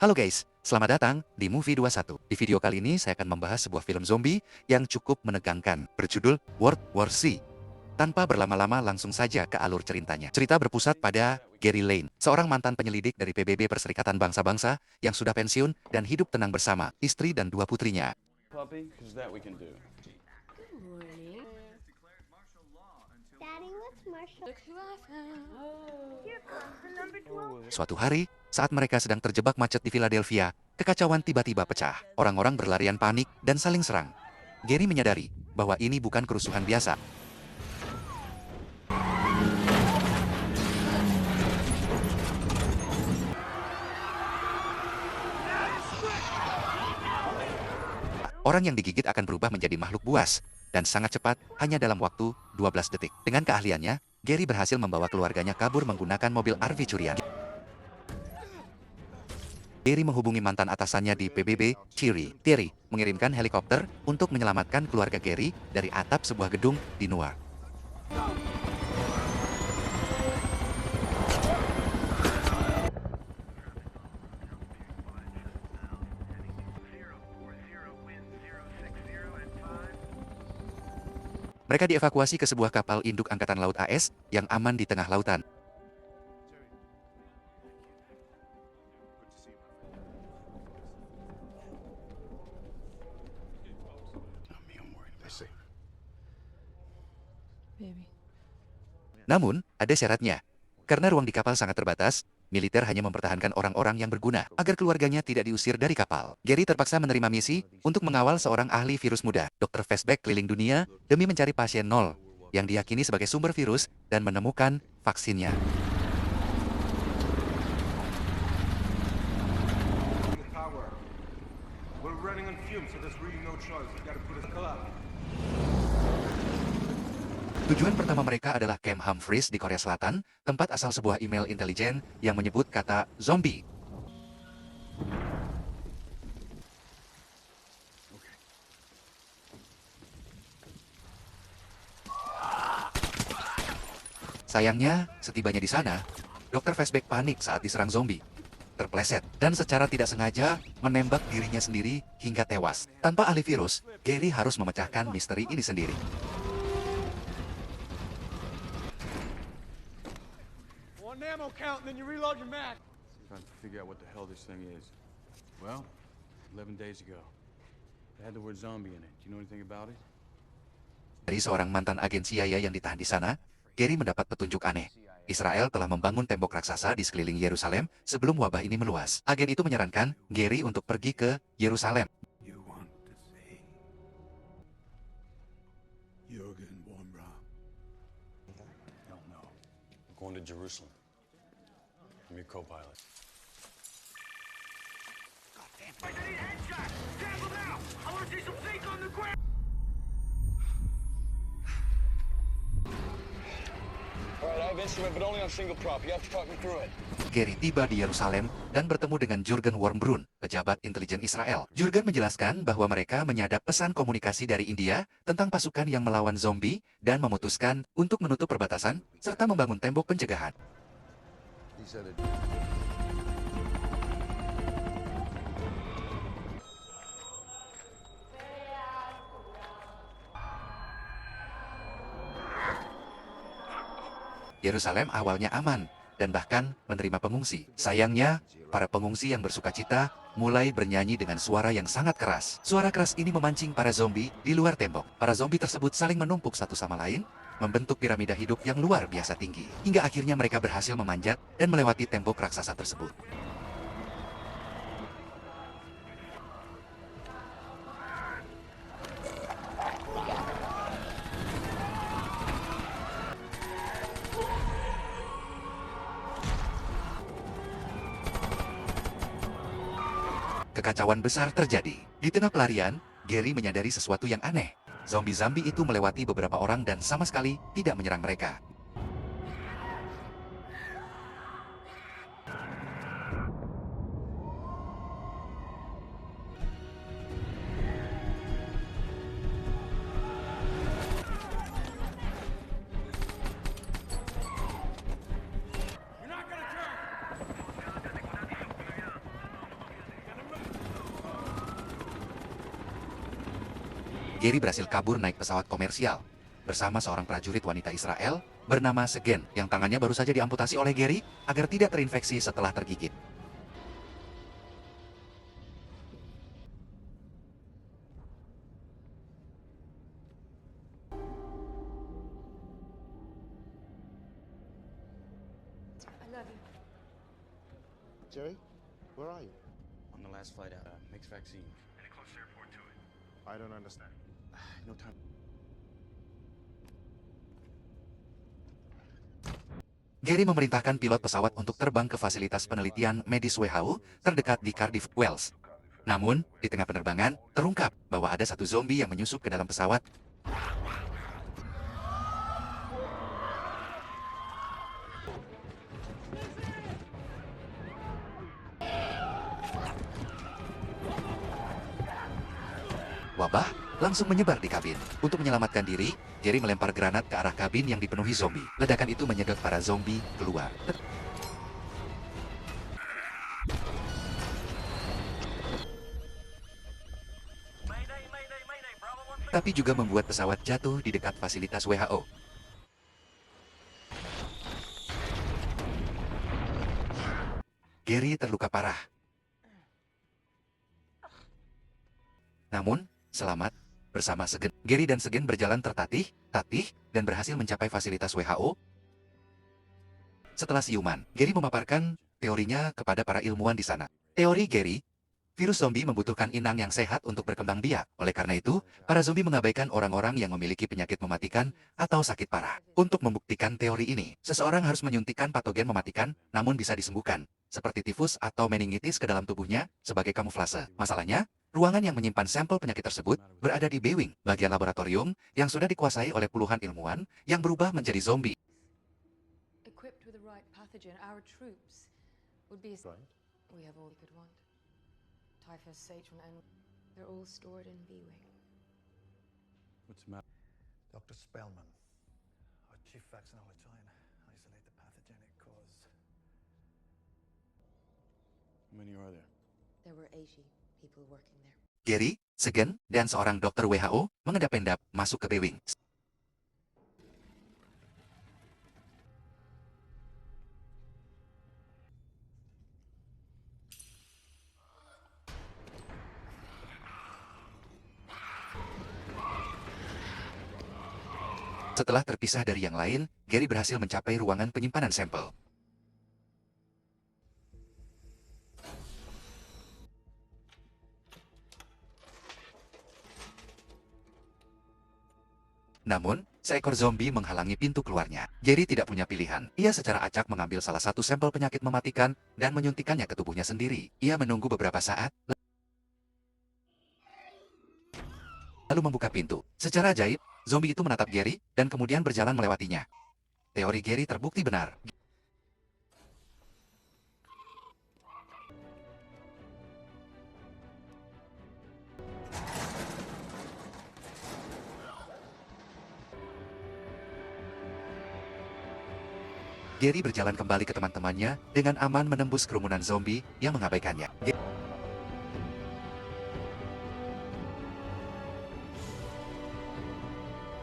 Halo guys, selamat datang di Movie 21. Di video kali ini saya akan membahas sebuah film zombie yang cukup menegangkan, berjudul World War Z. Tanpa berlama-lama langsung saja ke alur ceritanya. Cerita berpusat pada Gary Lane, seorang mantan penyelidik dari PBB Perserikatan Bangsa-Bangsa yang sudah pensiun dan hidup tenang bersama istri dan dua putrinya. Puppy, 'cause that we can do. Good morning. Daddy, what's Marshall? Look who I found. Here comes the number 12. Suatu hari, saat mereka sedang terjebak macet di Philadelphia, kekacauan tiba-tiba pecah. Orang-orang berlarian panik dan saling serang. Gary menyadari bahwa ini bukan kerusuhan biasa. Orang yang digigit akan berubah menjadi makhluk buas, dan sangat cepat, hanya dalam waktu 12 detik. Dengan keahliannya, Gary berhasil membawa keluarganya kabur menggunakan mobil RV curian. Gary menghubungi mantan atasannya di PBB, Terry, mengirimkan helikopter untuk menyelamatkan keluarga Gary dari atap sebuah gedung di Newark. Mereka dievakuasi ke sebuah kapal induk Angkatan Laut AS yang aman di tengah lautan. Baby. Namun, ada syaratnya. Karena ruang di kapal sangat terbatas, militer hanya mempertahankan orang-orang yang berguna agar keluarganya tidak diusir dari kapal. Gary terpaksa menerima misi untuk mengawal seorang ahli virus muda, Dr. Fastback keliling dunia demi mencari pasien nol yang diyakini sebagai sumber virus dan menemukan vaksinnya. Power. We're running on fumes, so there's really no choice. We gotta put a collapse. Tujuan pertama mereka adalah Camp Humphreys di Korea Selatan, tempat asal sebuah email intelijen yang menyebut kata zombie. Sayangnya, setibanya di sana, Dr. Fastback panik saat diserang zombie. Terpleset dan secara tidak sengaja menembak dirinya sendiri hingga tewas. Tanpa ahli virus, Gary harus memecahkan misteri ini sendiri. One ammo count, and then you reload your mag. Trying to figure out what the hell this thing is. Well, 11 days ago. It had the word zombie in it. Do you know anything about it? Dari seorang mantan agen CIA yang ditahan di sana, Gary mendapat petunjuk aneh. Israel telah membangun tembok raksasa di sekeliling Yerusalem sebelum wabah ini meluas. Agen itu menyarankan Gary untuk pergi ke Yerusalem. You want to say Jürgen Wurmbrand? No. I'm going to Jerusalem. I'm your co-pilot. Alright, I have instrument, but only on single prop. You have to talk me through it. Gary tiba di Yerusalem dan bertemu dengan Jurgen Wormbrunn, pejabat intelijen Israel. Jurgen menjelaskan bahwa mereka menyadap pesan komunikasi dari India tentang pasukan yang melawan zombie dan memutuskan untuk menutup perbatasan serta membangun tembok pencegahan. Yerusalem awalnya aman dan bahkan menerima pengungsi. Sayangnya, para pengungsi yang bersukacita mulai bernyanyi dengan suara yang sangat keras. Suara keras ini memancing para zombie di luar tembok. Para zombie tersebut saling menumpuk satu sama lain, membentuk piramida hidup yang luar biasa tinggi. Hingga akhirnya mereka berhasil memanjat dan melewati tembok raksasa tersebut. Kekacauan besar terjadi. Di tengah pelarian, Gary menyadari sesuatu yang aneh. Zombie-zombie itu melewati beberapa orang dan sama sekali tidak menyerang mereka. Gary berhasil kabur naik pesawat komersial bersama seorang prajurit wanita Israel bernama Segen yang tangannya baru saja diamputasi oleh Gary agar tidak terinfeksi setelah tergigit. I love you. Jerry, where are you? On the last flight out, mixed vaccine. Any close airport to it? I don't understand. No time. Gary memerintahkan pilot pesawat untuk terbang ke fasilitas penelitian medis WHO terdekat di Cardiff, Wales. Namun, di tengah penerbangan, terungkap bahwa ada satu zombie yang menyusup ke dalam pesawat. Wabah langsung menyebar di kabin. Untuk menyelamatkan diri, Jerry melempar granat ke arah kabin yang dipenuhi zombie. Ledakan itu menyedot para zombie keluar. Tapi juga membuat pesawat jatuh di dekat fasilitas WHO. Gary terluka parah. Namun, selamat bersama Segen. Gary dan Segen berjalan tertatih, dan berhasil mencapai fasilitas WHO. Setelah siuman, Gary memaparkan teorinya kepada para ilmuwan di sana. Teori Gary, virus zombie membutuhkan inang yang sehat untuk berkembang biak. Oleh karena itu, para zombie mengabaikan orang-orang yang memiliki penyakit mematikan atau sakit parah. Untuk membuktikan teori ini, seseorang harus menyuntikkan patogen mematikan, namun bisa disembuhkan, seperti tifus atau meningitis ke dalam tubuhnya sebagai kamuflase. Masalahnya, ruangan yang menyimpan sampel penyakit tersebut berada di B-Wing, bagian laboratorium yang sudah dikuasai oleh puluhan ilmuwan yang berubah menjadi zombie. Equipped with the right pathogen, our troops would be. Right. We have all we could want. Typhus, H1N, they're all stored in B-Wing. What's the matter? Dr. Spellman, our chief vaccinologist, isolate the pathogenic cause. How many are there? There were 80 people working there. Gary, Segen, dan seorang dokter WHO mengendap-endap masuk ke B-Wing. Setelah terpisah dari yang lain, Gary berhasil mencapai ruangan penyimpanan sampel. Namun, seekor zombie menghalangi pintu keluarnya. Gary tidak punya pilihan. Ia secara acak mengambil salah satu sampel penyakit mematikan dan menyuntikkannya ke tubuhnya sendiri. Ia menunggu beberapa saat, lalu membuka pintu. Secara ajaib, zombie itu menatap Gary dan kemudian berjalan melewatinya. Teori Gary terbukti benar. Gary berjalan kembali ke teman-temannya dengan aman menembus kerumunan zombie yang mengabaikannya.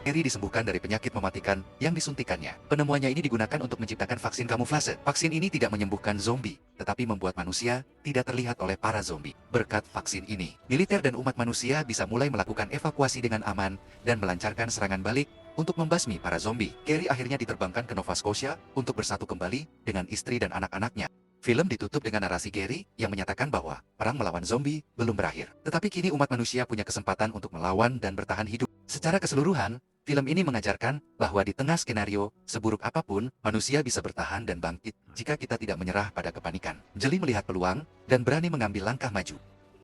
Gary disembuhkan dari penyakit mematikan yang disuntikannya. Penemuannya ini digunakan untuk menciptakan vaksin kamuflase. Vaksin ini tidak menyembuhkan zombie, tetapi membuat manusia tidak terlihat oleh para zombie. Berkat vaksin ini, militer dan umat manusia bisa mulai melakukan evakuasi dengan aman dan melancarkan serangan balik untuk membasmi para zombie. Gary akhirnya diterbangkan ke Nova Scotia untuk bersatu kembali dengan istri dan anak-anaknya. Film ditutup dengan narasi Gary yang menyatakan bahwa perang melawan zombie belum berakhir. Tetapi kini umat manusia punya kesempatan untuk melawan dan bertahan hidup. Secara keseluruhan, film ini mengajarkan bahwa di tengah skenario seburuk apapun, manusia bisa bertahan dan bangkit jika kita tidak menyerah pada kepanikan. Jeli melihat peluang dan berani mengambil langkah maju.